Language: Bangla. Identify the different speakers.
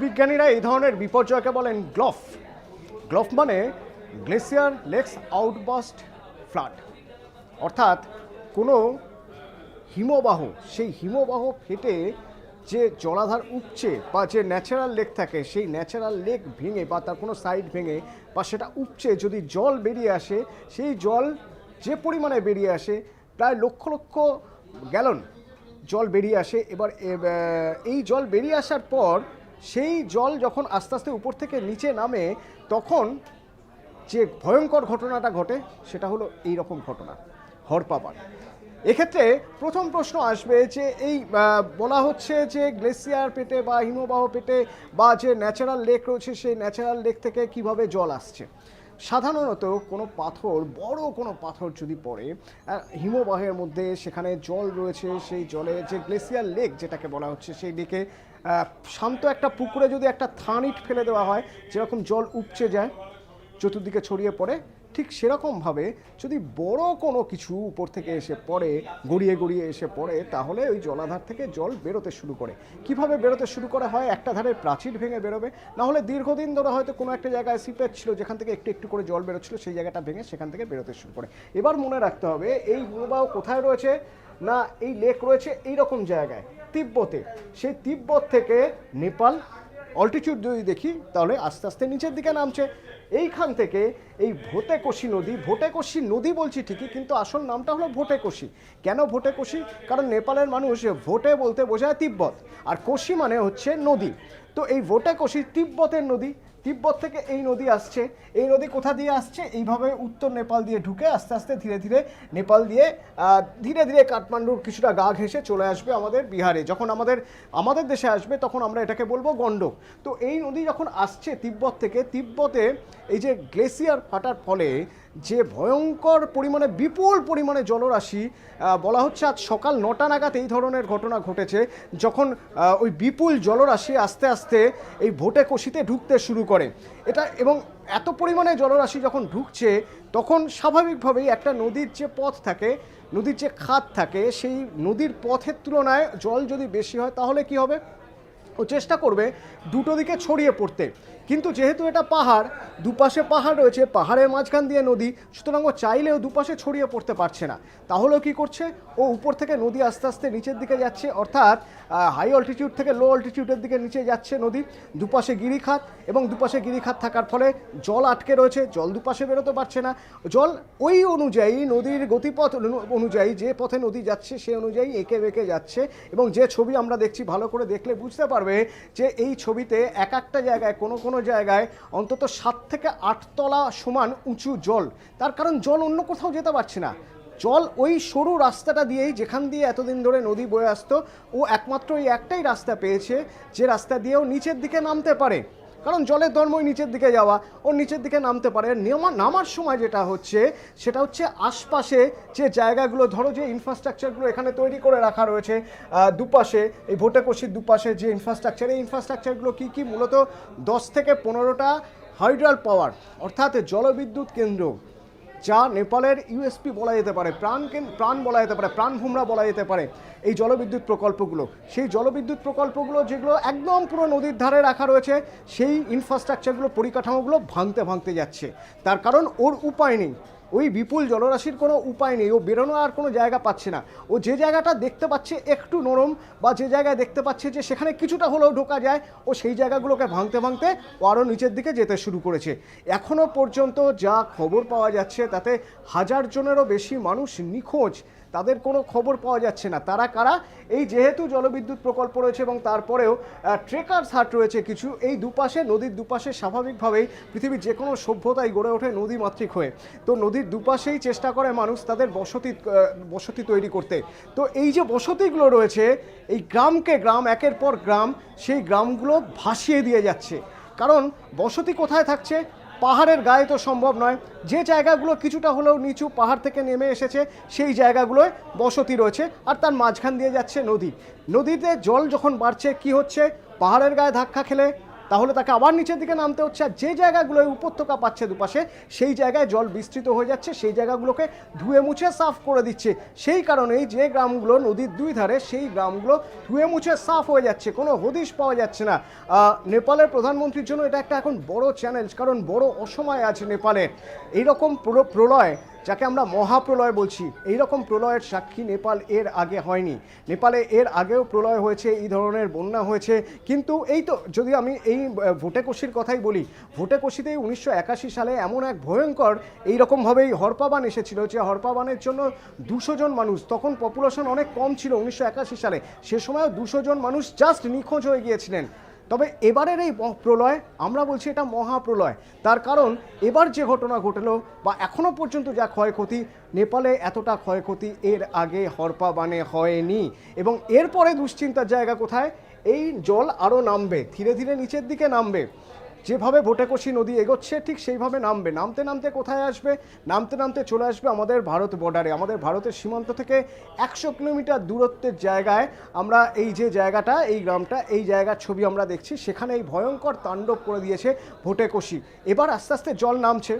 Speaker 1: ভূবিজ্ঞানীরা এই ধরনের বিপর্যয়কে বলেন গ্লফ। গ্লফ মানে গ্লেসিয়ার লেকস আউটবাস্ট ফ্লাড, অর্থাৎ কোনো হিমবাহ, সেই হিমবাহ ফেটে যে জলাধার উপচে বা যে ন্যাচারাল লেক থাকে সেই ন্যাচারাল লেক ভেঙে বা তার কোনো সাইড ভেঙে বা সেটা উপচে যদি জল বেরিয়ে আসে, সেই জল যে পরিমাণে বেরিয়ে আসে প্রায় লক্ষ লক্ষ গ্যালন জল বেরিয়ে আসে। এবার এই জল বেরিয়ে আসার পর সেই জল যখন আস্তে আস্তে উপর থেকে নিচে নামে তখন যে ভয়ঙ্কর ঘটনাটা ঘটে সেটা হলো এই রকম ঘটনা, হড়পা। এক্ষেত্রে প্রথম প্রশ্ন আসবে যে এই বলা হচ্ছে যে গ্লেসিয়ার পেটে বা হিমবাহ পেটে বা যে ন্যাচারাল লেক রয়েছে সেই ন্যাচারাল লেক থেকে কিভাবে জল আসছে। সাধারণত কোনো পাথর, বড় কোনো পাথর যদি পড়ে হিমবাহের মধ্যে, সেখানে জল রয়েছে, সেই জলে যে গ্লেসিয়ার লেক যেটাকে বলা হচ্ছে সেই লেকে শান্ত একটা পুকুরে যদি একটা থানিট ফেলে দেওয়া হয়, যেরকম জল উপচে যায় চতুর্দিকে ছড়িয়ে পড়ে, ঠিক সেরকমভাবে যদি বড় কোনো কিছু উপর থেকে এসে পড়ে, গড়িয়ে গড়িয়ে এসে পড়ে, তাহলে ওই জলাধার থেকে জল বেরোতে শুরু করে। কিভাবে বেরোতে শুরু করা হয়? একটা ধারে প্রাচীর ভেঙে বেরোবে, না হলে দীর্ঘদিন ধরে হয়তো কোনো একটা জায়গায় সিপেজ ছিল যেখান থেকে একটু একটু করে জল বেরোচ্ছিল, সেই জায়গাটা ভেঙে সেখান থেকে বেরোতে শুরু করে। এবার মনে রাখতে হবে এই হিমবাহ কোথায় রয়েছে, না এই লেক রয়েছে এই রকম জায়গায় তিব্বতে। সেই তিব্বত থেকে নেপাল অল্টিটিউড যদি দেখি তাহলে আস্তে আস্তে নিচের দিকে নামছে। এইখান থেকে এই ভোটেকোশি নদী, ভোটেকোশি নদী বলছি ঠিকই, কিন্তু আসল নামটা হলো ভোটেকোশি। কেন ভোটেকোশি? কারণ নেপালের মানুষ ভোটে বলতে বোঝায় তিব্বত, আর কোশি মানে হচ্ছে নদী। তো এই ভোটেকোশি তিব্বতের নদী, তিব্বত থেকে এই নদী আসছে। এই নদী কোথা দিয়ে আসছে? এইভাবে উত্তর নেপাল দিয়ে ঢুকে আস্তে আস্তে ধীরে ধীরে নেপাল দিয়ে ধীরে ধীরে কাঠমান্ডুর কিছুটা গা ঘেঁষে চলে আসবে আমাদের বিহারে। যখন আমাদের দেশে আসবে তখন আমরা এটাকে বলবো গণ্ডক। তো এই নদী যখন আসছে তিব্বত থেকে, তিব্বতে এই যে গ্লেসিয়ার ফাটার ফলে যে ভয়ঙ্কর পরিমাণে, বিপুল পরিমাণে জলরাশি, বলা হচ্ছে আজ সকাল 9টা নাগাদ এই ধরনের ঘটনা ঘটেছে, যখন ওই বিপুল জলরাশি আস্তে আস্তে এই ভোটেকোশিতে ঢুকতে শুরু করে এটা। এবং এত পরিমাণে জলরাশি যখন ঢুকছে তখন স্বাভাবিকভাবেই একটা নদীর যে পথ থাকে, নদীর যে খাত থাকে, সেই নদীর পথের তুলনায় জল যদি বেশি হয় তাহলে কি হবে? ও চেষ্টা করবে দুটো দিকে ছড়িয়ে পড়তে। কিন্তু যেহেতু এটা পাহাড়, দুপাশে পাহাড় রয়েছে, পাহাড়ের মাঝখান দিয়ে নদী, সুতরাং ও চাইলেও দুপাশে ছড়িয়ে পড়তে পারছে না। তাহলেও কি করছে? ও উপর থেকে নদী আস্তে আস্তে নিচের দিকে যাচ্ছে, অর্থাৎ হাই অল্টিটিউড থেকে লো অল্টিটিউডের দিকে নিচে যাচ্ছে নদী। দুপাশে গিরিখাত, এবং দুপাশে গিরিখাত থাকার ফলে জল আটকে রয়েছে, জল দুপাশে বেরোতে পারছে না। জল ওই অনুযায়ী, নদীর গতিপথ অনুযায়ী, যে পথে নদী যাচ্ছে সে অনুযায়ী এঁকে বেঁকে যাচ্ছে। এবং যে ছবি আমরা দেখছি, ভালো করে দেখলে বুঝতে পারবে যে এই ছবিতে এক একটা জায়গায়, কোনো কোনো জায়গায় অন্তত 7 থেকে 8 তলা সমান উঁচু জল। তার কারণ জল অন্য কোথাও যেতে পারছে না। জল ওই সরু রাস্তাটা দিয়েই, যেখান দিয়ে এতদিন ধরে নদী বয়ে আসতো, ও একমাত্র এই একটাই রাস্তা পেয়েছে যে রাস্তা দিয়েও নিচের দিকে নামতে পারে। কারণ জলের ধর্মই নিচের দিকে যাওয়া, ও নিচের দিকে নামতে পারে। নামার সময় যেটা হচ্ছে সেটা হচ্ছে আশপাশে যে জায়গাগুলো, ধরো যে ইনফ্রাস্ট্রাকচারগুলো এখানে তৈরি করে রাখা রয়েছে দুপাশে, এই ভোটেকোশির দুপাশে যে ইনফ্রাস্ট্রাকচার, এই ইনফ্রাস্ট্রাকচারগুলো কী কী? মূলত 10 থেকে 15টা হাইড্রাল পাওয়ার, অর্থাৎ জলবিদ্যুৎ কেন্দ্র, যা নেপালের ইউএসপি বলা যেতে পারে, প্রাণ বলা যেতে পারে, প্রাণভোমরা বলা যেতে পারে এই জলবিদ্যুৎ প্রকল্পগুলো। সেই জলবিদ্যুৎ প্রকল্পগুলো যেগুলো একদম পুরো নদীর ধারে রাখা রয়েছে, সেই ইনফ্রাস্ট্রাকচারগুলো, পরিকাঠামোগুলো ভাঙতে যাচ্ছে। তার কারণ ওর উপায় নেই, ওই বিপুল জলরাশির কোনো উপায় নেই, ও বেরোনো আর কোনো জায়গা পাচ্ছে না। ও যে জায়গাটা দেখতে পাচ্ছে একটু নরম, বা যে জায়গায় দেখতে পাচ্ছে যে সেখানে কিছুটা হলেও ঢোকা যায়, ও সেই জায়গাগুলোকে ভাঙতে ও আরও নিচের দিকে যেতে শুরু করেছে। এখনও পর্যন্ত যা খবর পাওয়া যাচ্ছে তাতে 1000 জনেরও বেশি মানুষ নিখোঁজ, তাদের কোনো খবর পাওয়া যাচ্ছে না। তারা কারা? এই যেহেতু জলবিদ্যুৎ প্রকল্প রয়েছে এবং তারপরেও ট্রেকার্স হাট রয়েছে কিছু, এই দুপাশে, নদীর দুপাশে স্বাভাবিকভাবেই পৃথিবীর যে কোনো সভ্যতাই গড়ে ওঠে নদীমাতৃক হয়ে। তো নদীর দুপাশেই চেষ্টা করে মানুষ তাদের বসতি তৈরি করতে। তো এই যে বসতিগুলো রয়েছে, এই গ্রাম একের পর গ্রাম, সেই গ্রামগুলো ভাসিয়ে দিয়ে যাচ্ছে। কারণ বসতি কোথায় থাকছে? পাহাড়ের গায়ে তো সম্ভব নয়। যে জায়গাগুলো কিছুটা হলেও নিচু, পাহাড় থেকে নেমে এসেছে, সেই জায়গাগুলোয় বসতি রয়েছে, আর তার মাঝখান দিয়ে যাচ্ছে নদী। নদীতে জল যখন বাড়ছে কি হচ্ছে? পাহাড়ের গায়ে ধাক্কা খেলে তাহলে তাকে আবার নিচের দিকে নামতে হচ্ছে। আর যে জায়গাগুলোয় উপত্যকা পাচ্ছে দুপাশে, সেই জায়গায় জল বিস্তৃত হয়ে যাচ্ছে, সেই জায়গাগুলোকে ধুয়ে মুছে সাফ করে দিচ্ছে। সেই কারণেই যে গ্রামগুলো নদীর দুই ধারে, সেই গ্রামগুলো ধুয়ে মুছে সাফ হয়ে যাচ্ছে, কোনো হদিশ পাওয়া যাচ্ছে না। নেপালের প্রধানমন্ত্রীর জন্য এটা একটা এখন বড় চ্যালেঞ্জ, কারণ বড় অসময় আছে নেপালের। এইরকম প্রলয়, যাকে আমরা মহাপ্রলয় বলছি, এই রকম প্রলয়ের সাক্ষী নেপাল এর আগে হয়নি। নেপালে এর আগেও প্রলয় হয়েছে, এই ধরনের বন্যা হয়েছে, কিন্তু এই তো যদি আমি এই ভোটেকশির কথাই বলি, ভোটেকশিতেই 1981 সালে এমন এক ভয়ঙ্কর এইরকমভাবেই হরপাবান এসেছিল, যে হরপাবানের জন্য 200 জন মানুষ, তখন পপুলেশন অনেক কম ছিল 1981 সালে, সে সময়ও 200 জন মানুষ জাস্ট নিখোঁজ হয়ে গিয়েছিলেন। তবে এবারের এই প্রলয়, আমরা বলছি এটা মহাপ্রলয়, তার কারণ এবার যে ঘটনা ঘটলো বা এখনো পর্যন্ত যা ক্ষয়ক্ষতি, নেপালে এতটা ক্ষয়ক্ষতি এর আগে হরপাবানে হয়নি। এবং এরপরে দুশ্চিন্তার জায়গা কোথায়? এই জল আরও নামবে, ধীরে ধীরে নিচের দিকে নামবে, যেভাবে ভোটেকশি নদী এগোচ্ছে ঠিক সেইভাবে নামবে। নামতে নামতে কোথায় আসবে? নামতে নামতে চলে আসবে আমাদের ভারত বর্ডারে, আমাদের ভারতের সীমান্ত থেকে 100 কিলোমিটার দূরত্বের জায়গায়। আমরা এই যে জায়গাটা, এই গ্রামটা, এই জায়গার ছবি আমরা দেখছি, সেখানে এই ভয়ঙ্কর তাণ্ডব করে দিয়েছে ভোটেকশি। এবার আস্তে আস্তে জল নামছে।